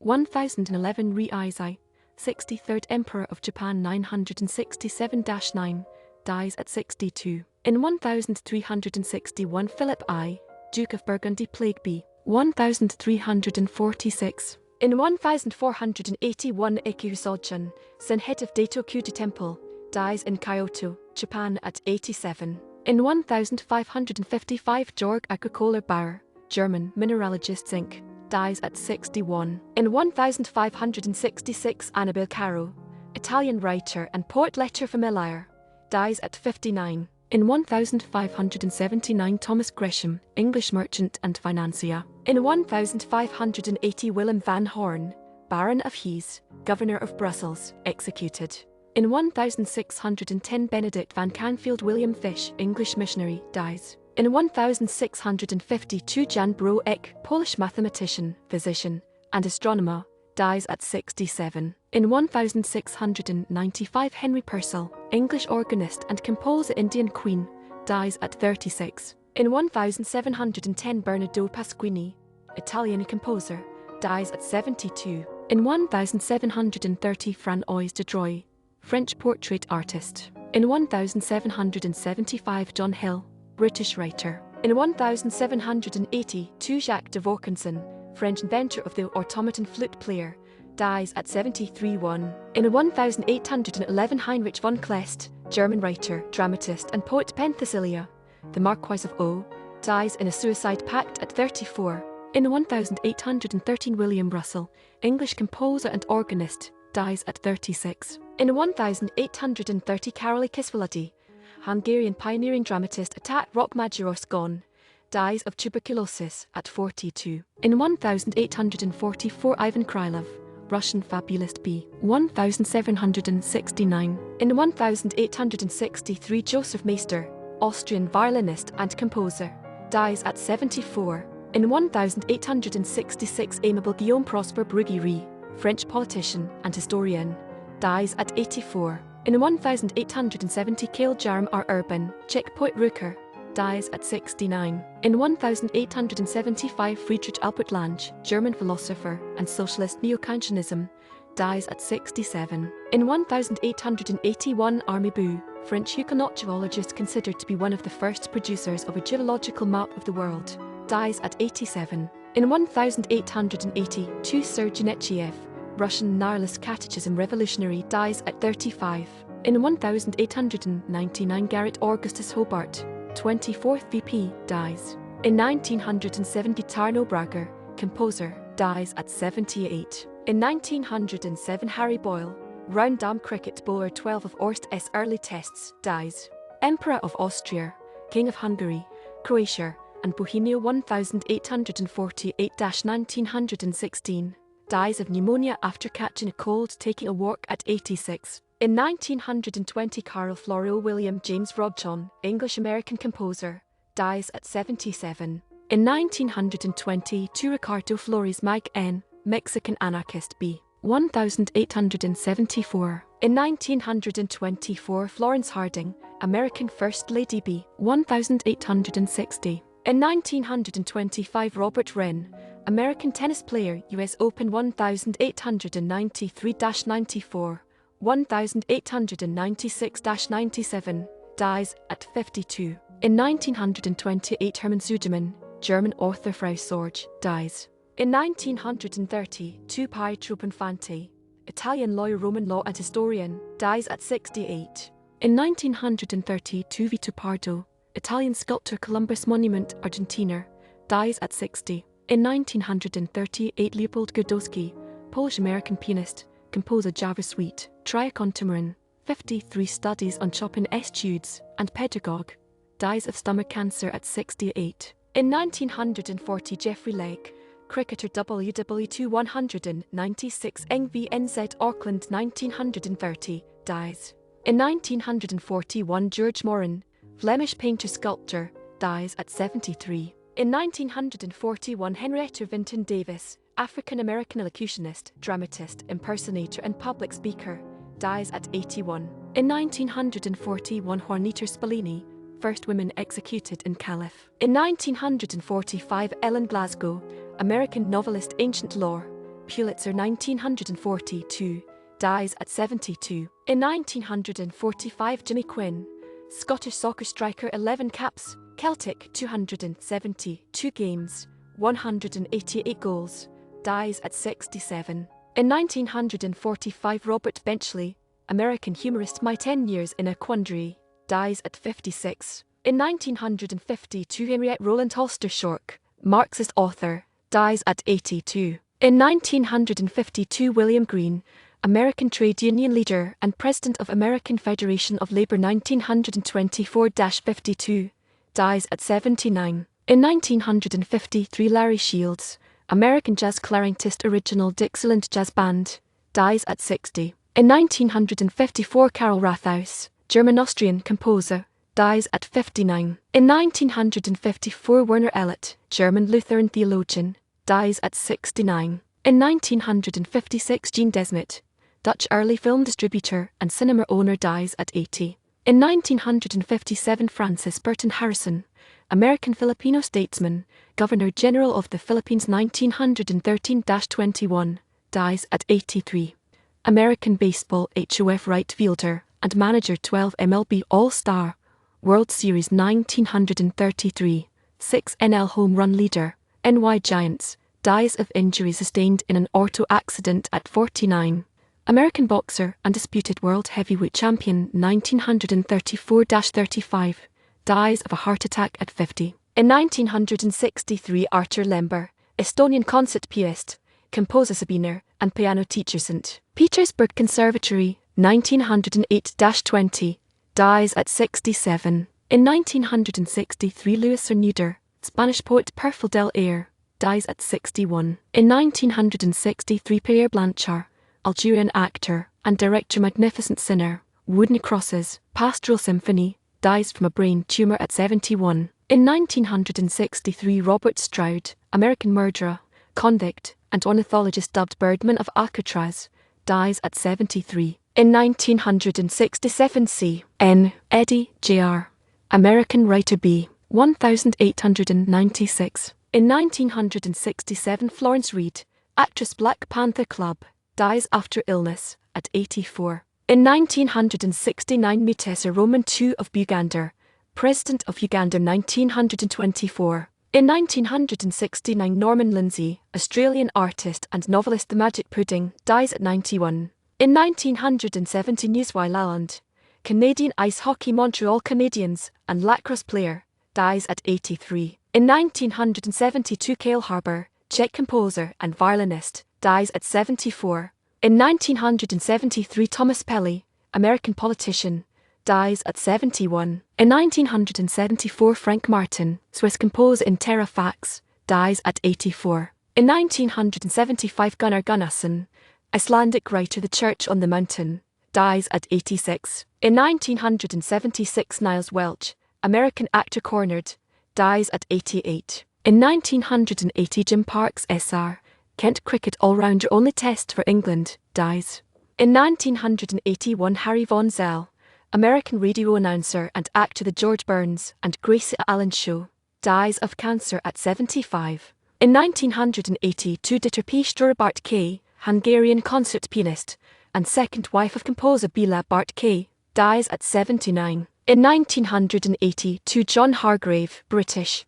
1011 Reizei, 63rd Emperor of Japan 967-9, dies at 62. In 1361 Philip I, Duke of Burgundy plague B. 1346. In 1481 Ikehusojun, son head of Daitoku Temple, dies in Kyoto, Japan at 87. In 1555 Georg Agricola Bauer, German mineralogist zinc, dies at 61. In 1566 Annabel Caro, Italian writer and poet letter familiar, dies at 59. In 1579 Thomas Gresham, English merchant and financier. In 1580 Willem van Horn, Baron of Hees, Governor of Brussels, executed. In 1610 Benedict van Canfield William Fish, English missionary, dies. In 1652 Jan Bro Eck, Polish mathematician, physician, and astronomer, dies at 67. In 1695 Henry Purcell, English organist and composer Indian Queen, dies at 36. In 1710 Bernardo Pasquini, Italian composer, dies at 72. In 1730 François de Droy, French portrait artist. In 1775 John Hill, British writer. In 1782 Jacques de Vaucanson, French inventor of the automaton flute player, dies at 73. In 1811 Heinrich von Kleist, German writer, dramatist and poet Penthesilea, the Marquis of O, dies in a suicide pact at 34. In 1813 William Russell, English composer and organist, dies at 36. In 1830 Károly Kisvölgyi, Hungarian pioneering dramatist attack rock Magyaros Gone, dies of tuberculosis at 42. In 1844 Ivan Krylov, Russian fabulist B. 1769. In 1863 Joseph Meister, Austrian violinist and composer, dies at 74. In 1866 Aimable Guillaume Prosper Bruguière, French politician and historian, dies at 84. In 1870 Kale Jarm R. Urban, Czech poet Rücker, dies at 69. In 1875 Friedrich Albert Lange, German philosopher and socialist neo-Kantianism, dies at 67. In 1881 Army Bou, French Huguenot geologist considered to be one of the first producers of a geological map of the world, dies at 87. In 1882 Sir Genetchiev, Russian nihilist catechism revolutionary, dies at 35. In 1899 Garrett Augustus Hobart, 24th VP, dies. In 1907 Guitarno Brager, composer, dies at 78. In 1907 Harry Boyle, round dam cricket bowler 12 of Orst's early tests, dies. Emperor of Austria, King of Hungary, Croatia, and Bohemia 1848-1916, dies of pneumonia after catching a cold taking a walk at 86. In 1920 Carl Florio William James Robjon, English-American composer, dies at 77. In 1922 Ricardo Flores Mag N, Mexican anarchist B. 1874. In 1924 Florence Harding, American First Lady B. 1860. In 1925 Robert Wren, American tennis player, US Open 1893-94, 1896-97, dies at 52. In 1928 Hermann Sudermann, German author Frau Sorge, dies. In 1932 Pietro Bonfanti, Italian lawyer, Roman law and historian, dies at 68. In 1932 Vito Pardo, Italian sculptor, Columbus Monument, Argentina, dies at 60. In 1938 Leopold Godowski, Polish-American pianist, composer Java Suite, Triacontumarin, 53 studies on Chopin etudes, and pedagogue, dies of stomach cancer at 68. In 1940 Geoffrey Legge, cricketer WW2 196 NVNZ Auckland 1930, dies. In 1941 George Moran, Flemish painter sculptor, dies at 73. In 1941 Henrietta Vinton Davis, African-American elocutionist, dramatist, impersonator and public speaker, dies at 81. In 1941 Juanita Spallini, first woman executed in Calif. In 1945 Ellen Glasgow, American novelist, ancient lore, Pulitzer 1942, dies at 72. In 1945 Jimmy Quinn, Scottish soccer striker 11 caps, Celtic 272 games, 188 goals, dies at 67. In 1945 Robert Benchley, American humorist My 10 Years in a Quandary, dies at 56. In 1952 Henriette Roland Holster Shork, Marxist author, dies at 82. In 1952 William Green, American trade union leader and president of American Federation of Labor 1924-52, dies at 79. In 1953 Larry Shields, American jazz clarinetist original Dixieland Jazz Band, dies at 60. In 1954 Karl Rathaus, German-Austrian composer, dies at 59. In 1954 Werner Ellet, German Lutheran theologian, dies at 69. In 1956 Jean Desmet, Dutch early film distributor and cinema owner, dies at 80. In 1957 Francis Burton Harrison, American Filipino statesman, Governor-General of the Philippines 1913-21, dies at 83. American baseball HOF right fielder and manager 12 MLB All-Star, World Series 1933, 6 NL home run leader, NY Giants, dies of injury sustained in an auto accident at 49. American boxer, undisputed world heavyweight champion 1934-35, dies of a heart attack at 50. In 1963 Arthur Lember, Estonian concert pianist, composer Sabiner, and piano teacher St. Petersburg Conservatory, 1908-20, dies at 67. In 1963 Luis Cernuda, Spanish poet Perfil del Aire, dies at 61. In 1963 Pierre Blanchard, Algerian actor and director Magnificent Sinner, Wooden Crosses, Pastoral Symphony, dies from a brain tumor at 71. In 1963 Robert Stroud, American murderer, convict, and ornithologist dubbed Birdman of Alcatraz, dies at 73. In 1967 C.N. Eddie Jr., American writer B. 1896. In 1967 Florence Reed, actress Black Panther Club, dies after illness at 84. In 1969 Mutesa Roman II of Buganda, President of Uganda 1924. In 1969 Norman Lindsay, Australian artist and novelist The Magic Pudding, dies at 91. In 1970 Newswy Lalonde, Canadian ice hockey Montreal Canadiens and lacrosse player, dies at 83. In 1972 Cale Harbour, Czech composer and violinist, dies at 74. In 1973 Thomas Pelly, American politician, dies at 71. In 1974 Frank Martin, Swiss composer in Terra Fax, dies at 84. In 1975 Gunnar Gunnarsson, Icelandic writer The Church on the Mountain, dies at 86. In 1976 Niles Welch, American actor cornered, dies at 88. In 1980 Jim Parks SR, Kent cricket all-rounder only test for England, dies. In 1981 Harry Von Zell, American radio announcer and actor The George Burns and Gracie Allen Show, dies of cancer at 75. In 1982 Dieter P. Strubart K., Hungarian concert pianist, and second wife of composer Bela Bartok, dies at 79. In 1982 John Hargrave, British,